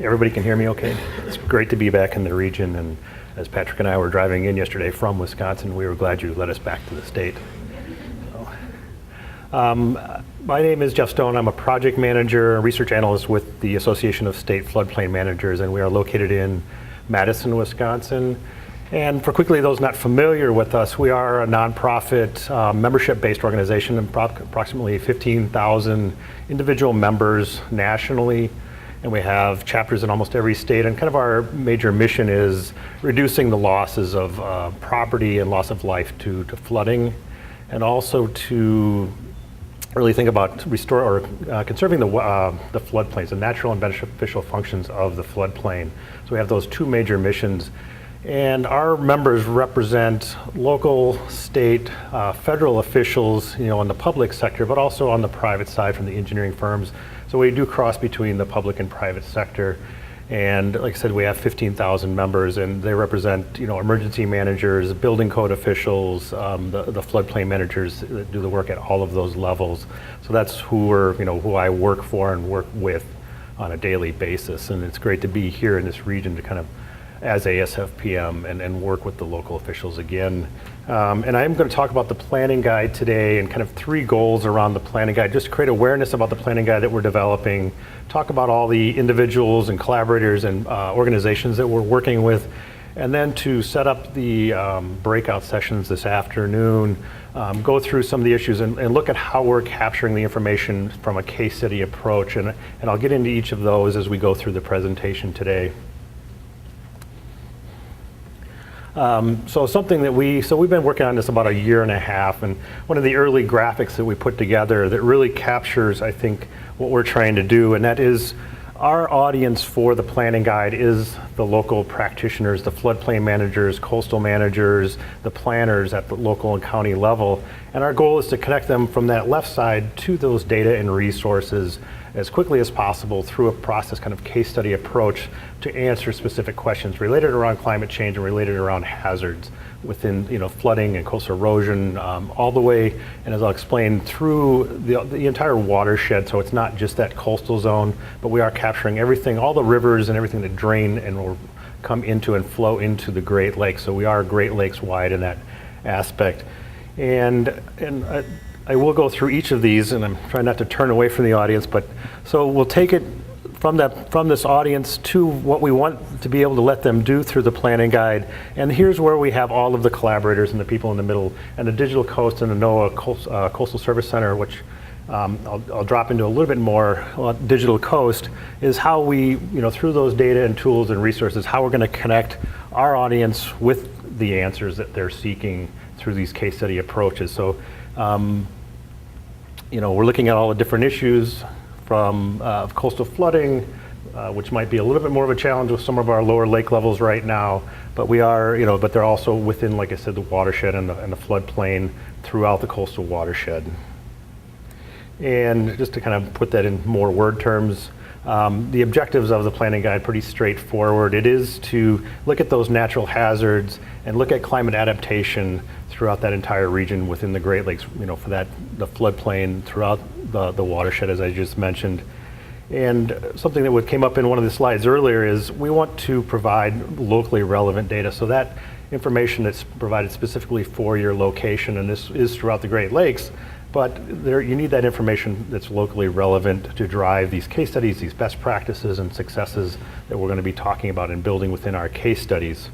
Everybody can hear me okay? It's great to be back in the region, and as Patrick and I were driving in yesterday from Wisconsin, we were glad you let us back to the state. My name is Jeff Stone. I'm a project manager, research analyst with the Association of State Floodplain Managers, and we are located in Madison, Wisconsin. And for quickly those not familiar with us, we are a nonprofit, membership-based organization, approximately 15,000 individual members nationally. And we have chapters in almost every state, and kind of our major mission is reducing the losses of property and loss of life to flooding, and also to really think about conserving the floodplains, the natural and beneficial functions of the floodplain. So we have those two major missions. And our members represent local, state, federal officials, in the public sector, but also on the private side from the engineering firms. So we do cross between the public and private sector. And like I said, we have 15,000 members, and they represent, emergency managers, building code officials, the floodplain managers that do the work at all of those levels. So that's who I work for and work with on a daily basis. And it's great to be here in this region to kind of, as ASFPM, and work with the local officials again. And I'm going to talk about the planning guide today and kind of three goals around the planning guide, just to create awareness about the planning guide that we're developing, talk about all the individuals and collaborators and organizations that we're working with, and then to set up the breakout sessions this afternoon, go through some of the issues and look at how we're capturing the information from a case study approach. And I'll get into each of those as we go through the presentation today. We've been working on this about a year and a half, and one of the early graphics that we put together that really captures, I think, what we're trying to do, and that is our audience for the planning guide is the local practitioners, the floodplain managers, coastal managers, the planners at the local and county level. And our goal is to connect them from that left side to those data and resources as quickly as possible through a process kind of case study approach to answer specific questions related around climate change and related around hazards within flooding and coastal erosion, all the way, and as I'll explain, through the entire watershed. So it's not just that coastal zone, but we are capturing everything, all the rivers and everything that drain and will come into and flow into the Great Lakes. So we are Great Lakes wide in that aspect. And I will go through each of these, and I'm trying not to turn away from the audience, but so we'll take it from this audience to what we want to be able to let them do through the planning guide. And here's where we have all of the collaborators and the people in the middle, and the Digital Coast and the NOAA Coastal Service Center, which I'll drop into a little bit more. Digital Coast is how we, through those data and tools and resources, how we're going to connect our audience with the answers that they're seeking through these case study approaches. So, we're looking at all the different issues from coastal flooding, which might be a little bit more of a challenge with some of our lower lake levels right now, but we are, but they're also within, like I said, the watershed and the floodplain throughout the coastal watershed. And just to kind of put that in more word terms, the objectives of the planning guide pretty straightforward. It is to look at those natural hazards and look at climate adaptation throughout that entire region within the Great Lakes, for the floodplain throughout the watershed, as I just mentioned. And something that came up in one of the slides earlier is we want to provide locally relevant data. So that information that's provided specifically for your location, and this is throughout the Great Lakes, but you need that information that's locally relevant to drive these case studies, these best practices and successes that we're going to be talking about and building within our case studies.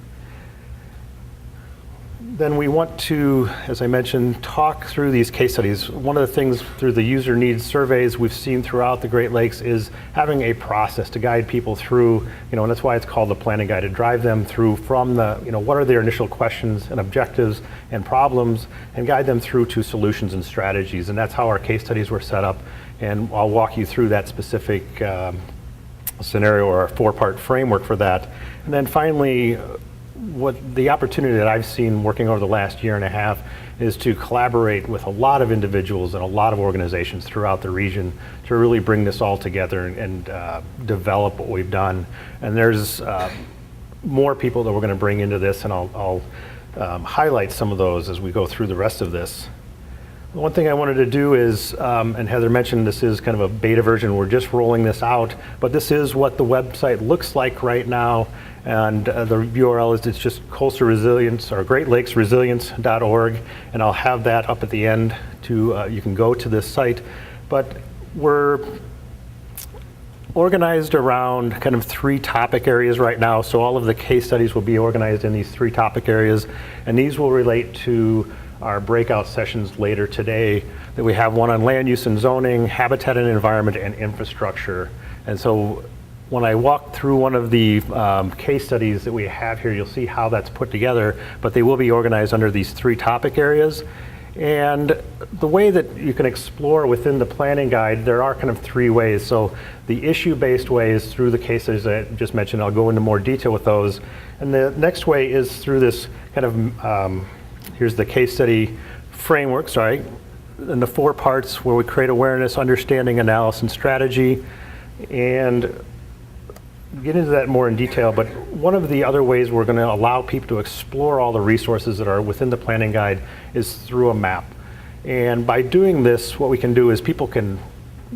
Then we want to, as I mentioned, talk through these case studies. One of the things through the user needs surveys we've seen throughout the Great Lakes is having a process to guide people through, and that's why it's called the planning guide, to drive them through from what are their initial questions and objectives and problems, and guide them through to solutions and strategies. And that's how our case studies were set up. And I'll walk you through that specific scenario or a four-part framework for that. And then finally, what the opportunity that I've seen working over the last year and a half is to collaborate with a lot of individuals and a lot of organizations throughout the region to really bring this all together and develop what we've done. And there's more people that we're going to bring into this, and I'll highlight some of those as we go through the rest of this. One thing I wanted to do is, and Heather mentioned this is kind of a beta version, we're just rolling this out, but this is what the website looks like right now. And the URL is, it's just coastal resilience or Great Lakes Resilience.org, and I'll have that up at the end to, you can go to this site. But we're organized around kind of 3 topic areas right now. So all of the case studies will be organized in these 3 topic areas, and these will relate to our breakout sessions later today. That we have one on land use and zoning, habitat and environment, and infrastructure. And so when I walk through one of the case studies that we have here, you'll see how that's put together, but they will be organized under these 3 topic areas. And the way that you can explore within the planning guide, there are kind of 3 ways. So the issue-based way is through the case studies I just mentioned. I'll go into more detail with those. And the next way is through this kind of, here's the case study framework, sorry, and the 4 parts where we create awareness, understanding, analysis, and strategy. And get into that more in detail, but one of the other ways we're going to allow people to explore all the resources that are within the planning guide is through a map. And by doing this, what we can do is people can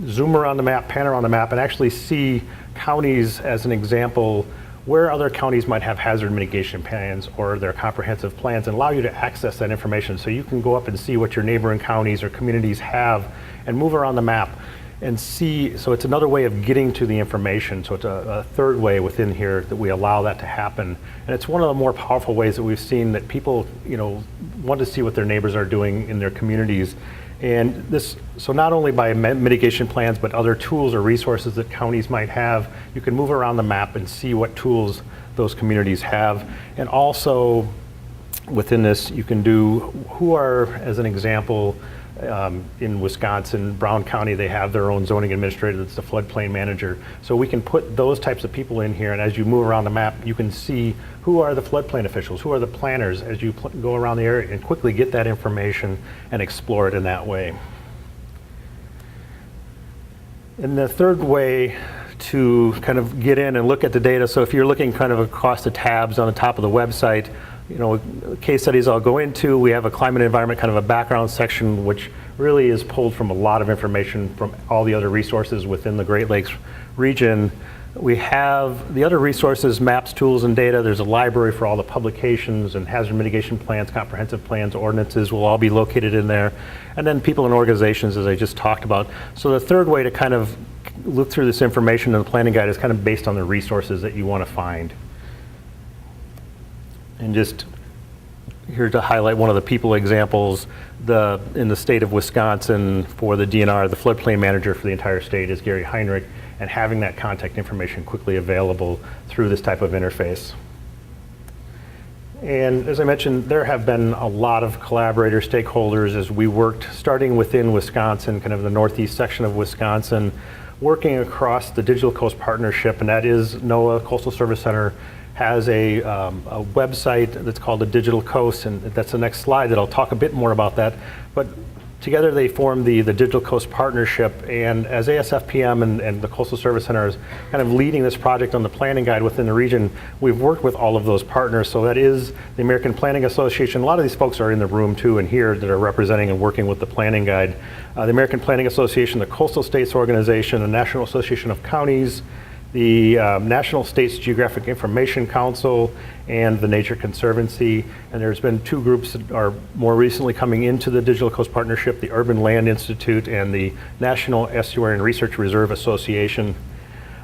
zoom around the map, pan around the map, and actually see counties as an example where other counties might have hazard mitigation plans or their comprehensive plans, and allow you to access that information. So you can go up and see what your neighboring counties or communities have and move around the map and see. So it's another way of getting to the information. So it's a 3rd way within here that we allow that to happen. And it's one of the more powerful ways that we've seen that people, want to see what their neighbors are doing in their communities. And this, so not only by mitigation plans, but other tools or resources that counties might have, you can move around the map and see what tools those communities have. And also within this, you can do who are, as an example, in Wisconsin, Brown County, they have their own zoning administrator that's the floodplain manager. So we can put those types of people in here, and as you move around the map, you can see who are the floodplain officials, who are the planners, as you go around the area and quickly get that information and explore it in that way. And the 3rd way to kind of get in and look at the data, so if you're looking kind of across the tabs on the top of the website, case studies I'll go into. We have a climate and environment, kind of a background section, which really is pulled from a lot of information from all the other resources within the Great Lakes region. We have the other resources, maps, tools, and data. There's a library for all the publications and hazard mitigation plans, comprehensive plans, ordinances will all be located in there. And then people and organizations, as I just talked about. So the 3rd way to kind of look through this information in the planning guide is kind of based on the resources that you want to find. And just here to highlight one of the people examples, in the state of Wisconsin for the DNR, the floodplain manager for the entire state is Gary Heinrich, and having that contact information quickly available through this type of interface. And as I mentioned, there have been a lot of collaborators, stakeholders, as we worked, starting within Wisconsin, kind of the northeast section of Wisconsin, working across the Digital Coast Partnership, and that is NOAA Coastal Service Center has a website that's called the Digital Coast, and that's the next slide that I'll talk a bit more about that. But together they form the Digital Coast Partnership, and as ASFPM and the Coastal Service Center is kind of leading this project on the planning guide within the region, we've worked with all of those partners. So that is the American Planning Association. A lot of these folks are in the room too and here that are representing and working with the planning guide. The American Planning Association, the Coastal States Organization, the National Association of Counties, the National States Geographic Information Council, and the Nature Conservancy. And there's been 2 groups that are more recently coming into the Digital Coast Partnership, the Urban Land Institute and the National Estuary and Research Reserve Association.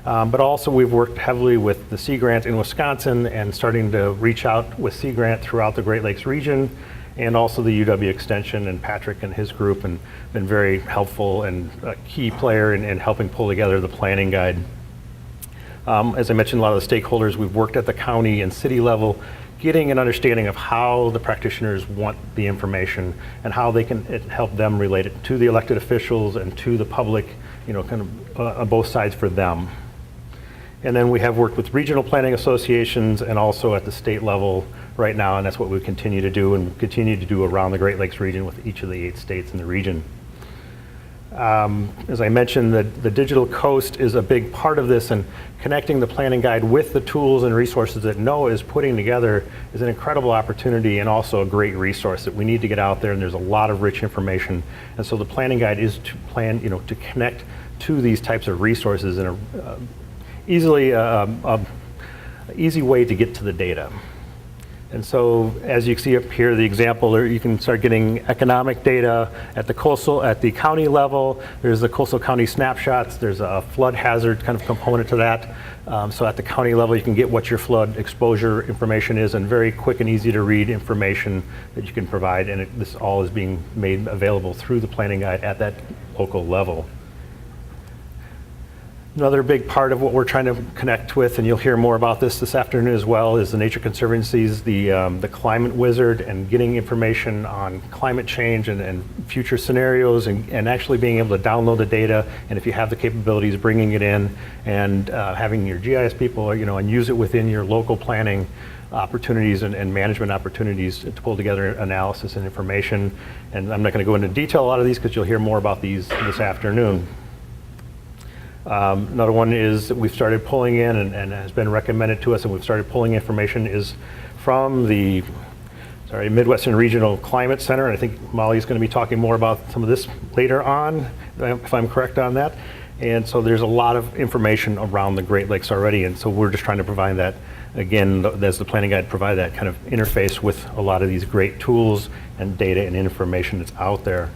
But also we've worked heavily with the Sea Grant in Wisconsin and starting to reach out with Sea Grant throughout the Great Lakes region, and also the UW Extension and Patrick and his group, and been very helpful and a key player in helping pull together the planning guide. As I mentioned, a lot of the stakeholders, we've worked at the county and city level, getting an understanding of how the practitioners want the information and how they can help them relate it to the elected officials and to the public, kind of on both sides for them. And then we have worked with regional planning associations and also at the state level right now, and that's what we continue to do and continue to do around the Great Lakes region with each of the 8 states in the region. As I mentioned, the Digital Coast is a big part of this, and connecting the planning guide with the tools and resources that NOAA is putting together is an incredible opportunity and also a great resource that we need to get out there, and there's a lot of rich information. And so the planning guide is to plan, to connect to these types of resources in a easy way to get to the data. And so, as you see up here, the example, there you can start getting economic data at the county level. There's the coastal county snapshots. There's a flood hazard kind of component to that. So at the county level, you can get what your flood exposure information is, and very quick and easy to read information that you can provide. And this all is being made available through the planning guide at that local level. Another big part of what we're trying to connect with, and you'll hear more about this afternoon as well, is the Nature Conservancy's the Climate Wizard, and getting information on climate change and future scenarios, and actually being able to download the data, and if you have the capabilities, bringing it in and having your GIS people, and use it within your local planning opportunities and management opportunities to pull together analysis and information. And I'm not going to go into detail a lot of these because you'll hear more about these this afternoon. Another one is that we've started pulling in and has been recommended to us, and we've started pulling information, is from the Midwestern Regional Climate Center. And I think Molly's going to be talking more about some of this later on, if I'm correct on that. And so there's a lot of information around the Great Lakes already, and so we're just trying to provide that, again, as the planning guide, provide that kind of interface with a lot of these great tools and data and information that's out there.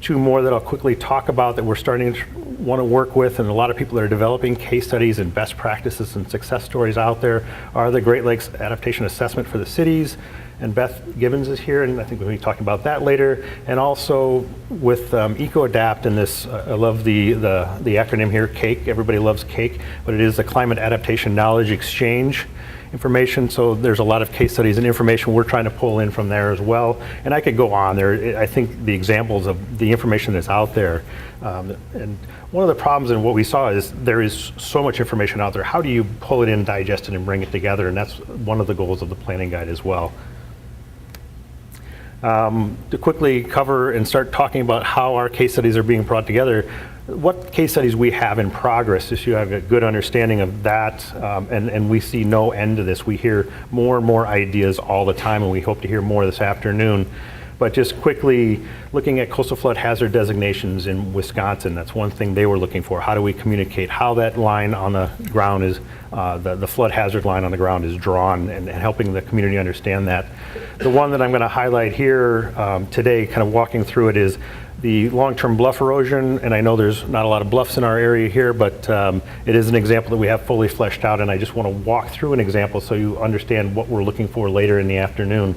Two more that I'll quickly talk about that we're starting to want to work with, and a lot of people that are developing case studies and best practices and success stories out there, are the Great Lakes Adaptation Assessment for the cities. And Beth Gibbons is here, and I think we'll be talking about that later. And also with EcoAdapt and this, I love the acronym here, CAKE. Everybody loves CAKE, but it is the Climate Adaptation Knowledge Exchange information. So there's a lot of case studies and information we're trying to pull in from there as well. And I could go on there. I think the examples of the information that's out there. And one of the problems in what we saw is there is so much information out there. How do you pull it in, digest it, and bring it together? And that's one of the goals of the planning guide as well. To quickly cover and start talking about how our case studies are being brought together, what case studies we have in progress, just so you have a good understanding of that, and we see no end to this. We hear more and more ideas all the time, and we hope to hear more this afternoon. But just quickly, looking at coastal flood hazard designations in Wisconsin, that's one thing they were looking for. How do we communicate how that line on the ground is, the flood hazard line on the ground is drawn, and helping the community understand that. The one that I'm going to highlight here today, kind of walking through it, is the long-term bluff erosion. And I know there's not a lot of bluffs in our area here, but it is an example that we have fully fleshed out, and I just want to walk through an example so you understand what we're looking for later in the afternoon.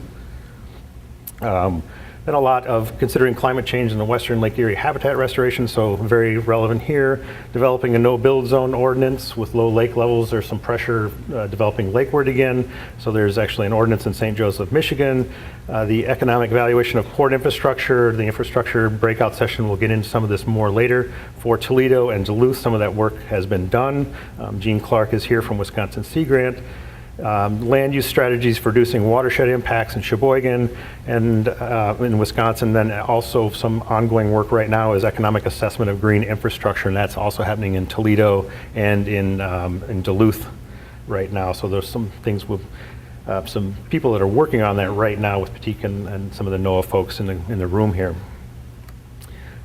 Been a lot of considering climate change in the Western Lake Erie habitat restoration, so very relevant here. Developing a no-build zone ordinance with low lake levels. There's some pressure developing lakeward again, so there's actually an ordinance in St. Joseph, Michigan. The economic evaluation of port infrastructure, the infrastructure breakout session, we'll get into some of this more later. For Toledo and Duluth, some of that work has been done. Gene Clark is here from Wisconsin Sea Grant. Land use strategies for reducing watershed impacts in Sheboygan and in Wisconsin. Then also some ongoing work right now is economic assessment of green infrastructure, and that's also happening in Toledo and in Duluth right now. So there's some things with some people that are working on that right now with Patik and some of the NOAA folks in the room here.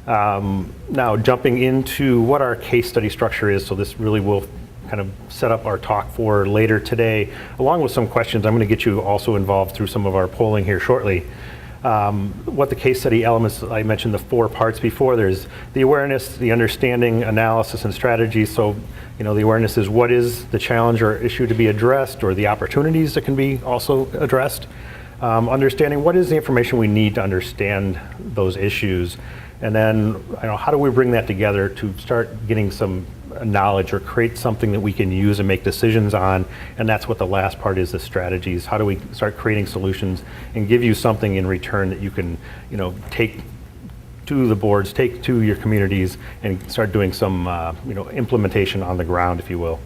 Now jumping into what our case study structure is, so this really will kind of set up our talk for later today, along with some questions. I'm going to get you also involved through some of our polling here shortly. What the case study elements, I mentioned the 4 parts before. There's the awareness, the understanding, analysis, and strategy. So, the awareness is what is the challenge or issue to be addressed, or the opportunities that can be also addressed. Understanding what is the information we need to understand those issues. And then, how do we bring that together to start getting some knowledge or create something that we can use and make decisions on? And that's what the last part is, the strategies. How do we start creating solutions and give you something in return that you can, take to the boards, take to your communities, and start doing some, implementation on the ground, if you will.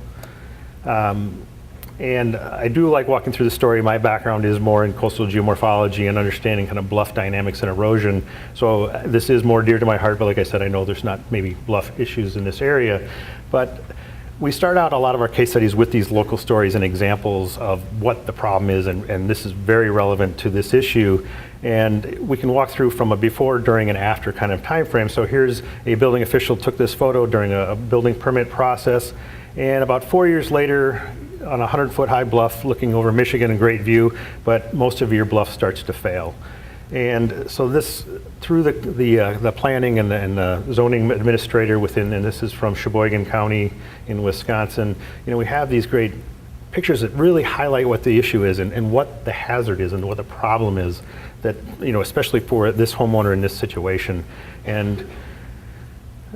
And I do like walking through the story. My background is more in coastal geomorphology and understanding kind of bluff dynamics and erosion. So this is more dear to my heart, but like I said, I know there's not maybe bluff issues in this area. But we start out a lot of our case studies with these local stories and examples of what the problem is, and this is very relevant to this issue. And we can walk through from a before, during, and after kind of time frame. So here's a building official took this photo during a building permit process, and about 4 years later, on a 100-foot high bluff looking over Michigan, a great view, but most of your bluff starts to fail. And so this, through the planning and the zoning administrator within, and this is from Sheboygan County in Wisconsin, we have these great pictures that really highlight what the issue is and what the hazard is and what the problem is that, especially for this homeowner in this situation. And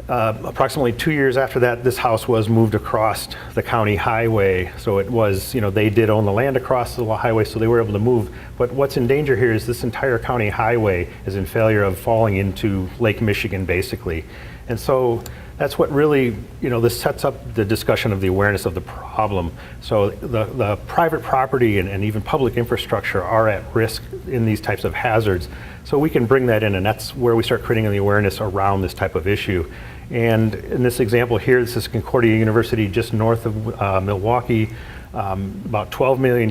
approximately 2 years after that, this house was moved across the county highway. So it was, they did own the land across the highway, so they were able to move. But what's in danger here is this entire county highway is in failure of falling into Lake Michigan, basically. And so that's what really, this sets up the discussion of the awareness of the problem. So the private property and even public infrastructure are at risk in these types of hazards. So we can bring that in, and that's where we start creating the awareness around this type of issue. And in this example here, this is Concordia University just north of Milwaukee, about $12 million,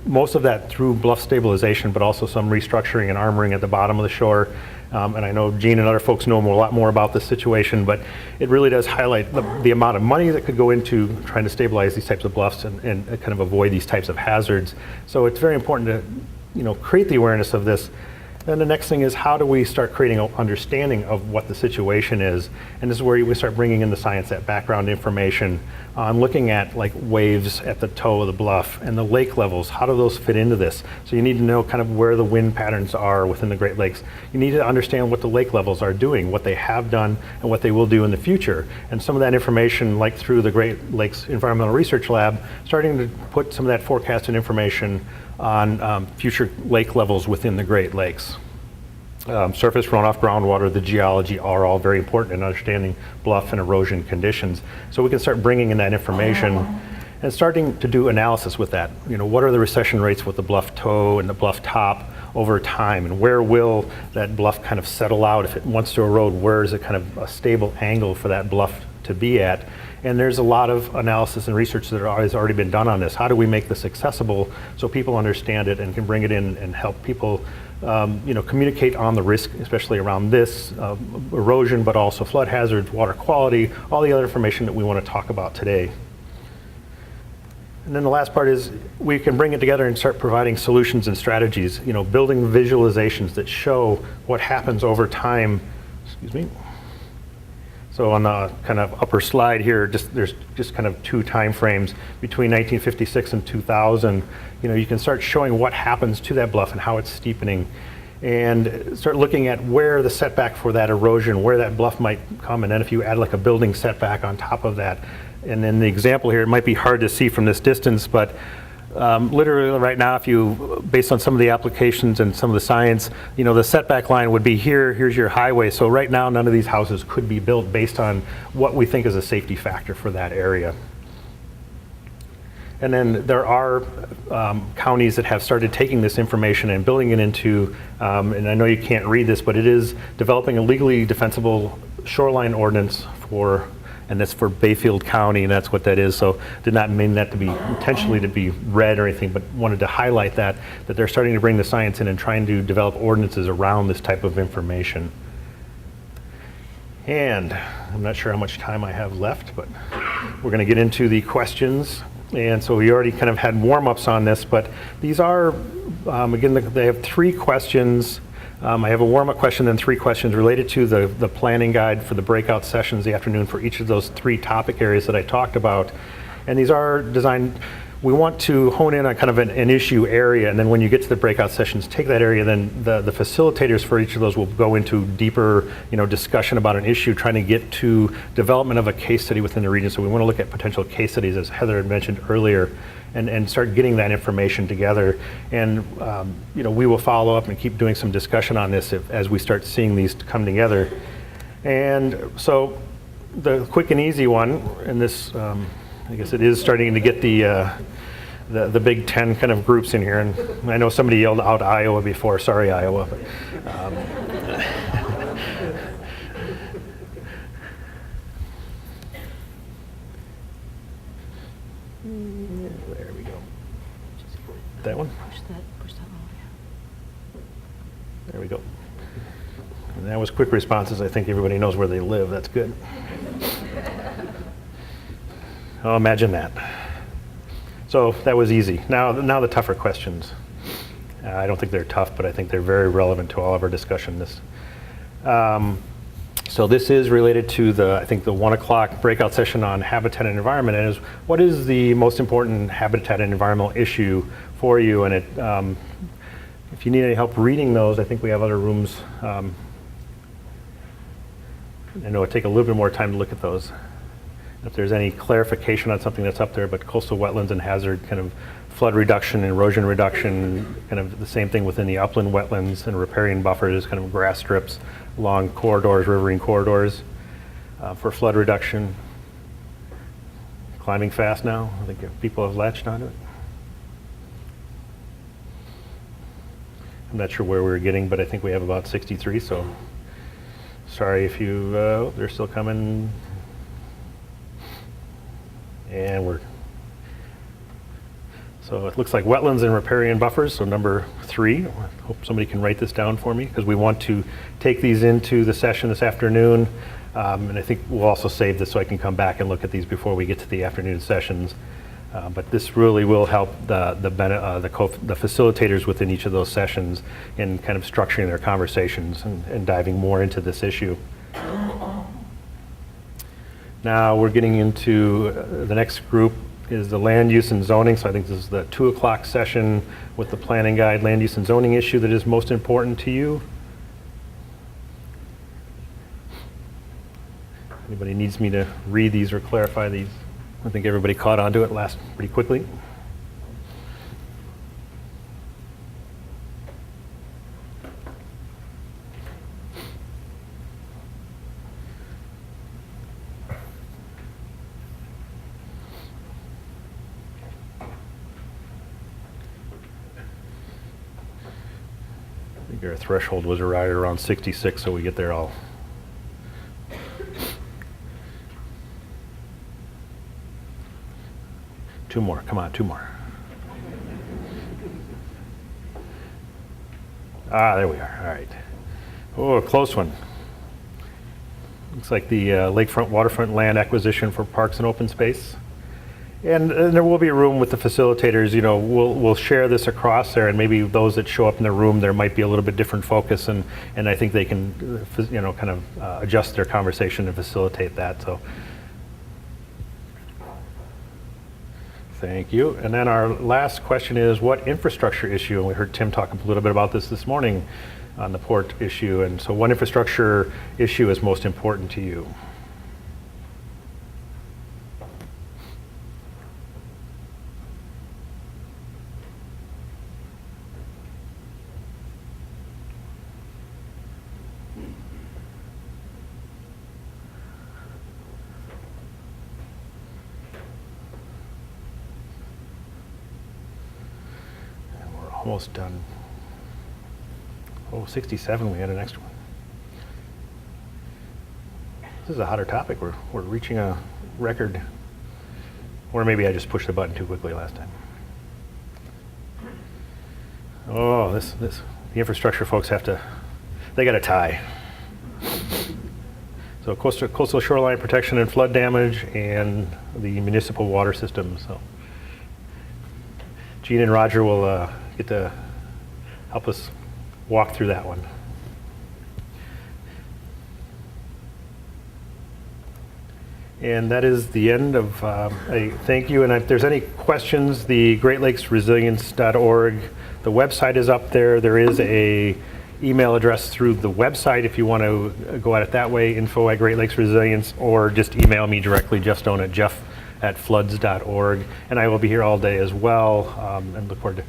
most of that through bluff stabilization, but also some restructuring and armoring at the bottom of the shore. And I know Gene and other folks know a lot more about this situation, but it really does highlight the amount of money that could go into trying to stabilize these types of bluffs and kind of avoid these types of hazards. So it's very important to create the awareness of this. Then the next thing is, how do we start creating an understanding of what the situation is? And this is where we start bringing in the science, that background information on looking at like waves at the toe of the bluff and the lake levels. How do those fit into this? So you need to know kind of where the wind patterns are within the Great Lakes. You need to understand what the lake levels are doing, what they have done, and what they will do in the future. And some of that information, like through the Great Lakes Environmental Research Lab, starting to put some of that forecasted information on future lake levels within the Great Lakes. Surface runoff, groundwater, the geology are all very important in understanding bluff and erosion conditions. So we can start bringing in that information and starting to do analysis with that. What are the recession rates with the bluff toe and the bluff top over time, and where will that bluff kind of settle out? If it wants to erode, where is it kind of a stable angle for that bluff to be at? And there's a lot of analysis and research that has already been done on this. How do we make this accessible so people understand it and can bring it in and help people communicate on the risk, especially around this erosion, but also flood hazards, water quality, all the other information that we want to talk about today. And then the last part is we can bring it together and start providing solutions and strategies, building visualizations that show what happens over time. Excuse me. So on the kind of upper slide here, there's just kind of two time frames between 1956 and 2000. You can start showing what happens to that bluff and how it's steepening, and start looking at where the setback for that erosion, where that bluff might come, and then if you add like a building setback on top of that. And in the example here, it might be hard to see from this distance, but literally right now, if you, based on some of the applications and some of the science, the setback line would be here, here's your highway. So right now, none of these houses could be built based on what we think is a safety factor for that area. And then there are counties that have started taking this information and building it into, and I know you can't read this, but it is developing a legally defensible shoreline ordinance and that's for Bayfield County, and that's what that is. So did not mean that to be intentionally to be read or anything, but wanted to highlight that they're starting to bring the science in and trying to develop ordinances around this type of information. And I'm not sure how much time I have left, but we're going to get into the questions. And so we already kind of had warm-ups on this, but these are, again, they have 3 questions. I have a warm-up question and 3 questions related to the planning guide for the breakout sessions the afternoon for each of those 3 topic areas that I talked about. And these are designed, we want to hone in on kind of an issue area, and then when you get to the breakout sessions, take that area, then the facilitators for each of those will go into deeper discussion about an issue, trying to get to development of a case study within the region. So we want to look at potential case studies, as Heather had mentioned earlier, and start getting that information together. And we will follow up and keep doing some discussion on this as we start seeing these come together. And so the quick and easy one, and this I guess it is starting to get the Big Ten kind of groups in here, and I know somebody yelled out Iowa before. Sorry, Iowa. But, there we go. That one? Push that one, yeah. There we go. And that was quick responses. I think everybody knows where they live. That's good. Oh, imagine that. So that was easy. Now the tougher questions. I don't think they're tough, but I think they're very relevant to all of our discussion. So this is related to I think the 1 o'clock breakout session on habitat and environment, and is what is the most important habitat and environmental issue for you? And if you need any help reading those, I think we have other rooms. I know it'd take a little bit more time to look at those. If there's any clarification on something that's up there, but coastal wetlands and hazard kind of flood reduction, erosion reduction, kind of the same thing within the upland wetlands and riparian buffers, kind of grass strips along corridors, riverine corridors for flood reduction. Climbing fast now. I think people have latched onto it. I'm not sure where we're getting, but I think we have about 63, so sorry if they're still coming. And so it looks like wetlands and riparian buffers, so number 3. I hope somebody can write this down for me, because we want to take these into the session this afternoon. And I think we'll also save this so I can come back and look at these before we get to the afternoon sessions. But this really will help the facilitators within each of those sessions in kind of structuring their conversations and diving more into this issue. Now we're getting into the next group is the land use and zoning. So I think this is the 2 o'clock session with the planning guide, land use and zoning issue that is most important to you. Anybody needs me to read these or clarify these? I think everybody caught on to it pretty quickly. I think our threshold was right around 66, so we get there all. Two more, come on, 2 more. There we are, all right. Oh, a close one. Looks like the lakefront waterfront land acquisition for parks and open space. And there will be a room with the facilitators, we'll share this across there, and maybe those that show up in the room, there might be a little bit different focus, and I think they can, kind of adjust their conversation and facilitate that, so. Thank you. And then our last question is, what infrastructure issue? And we heard Tim talk a little bit about this morning on the port issue, and so what infrastructure issue is most important to you? Almost done. 67, we had an extra one. This is a hotter topic. We're reaching a record. Or maybe I just pushed the button too quickly last time. Oh, the infrastructure folks they got a tie. So coastal shoreline protection and flood damage and the municipal water system. So Gene and Roger will get to help us walk through that one. And that is the end of a thank you. And if there's any questions, the GreatLakesResilience.org, the website is up there. There is a email address through the website if you want to go at it that way, info@GreatLakesResilience, or just email me directly, Jeff Stone at jeff@floods.org. And I will be here all day as well, and look forward to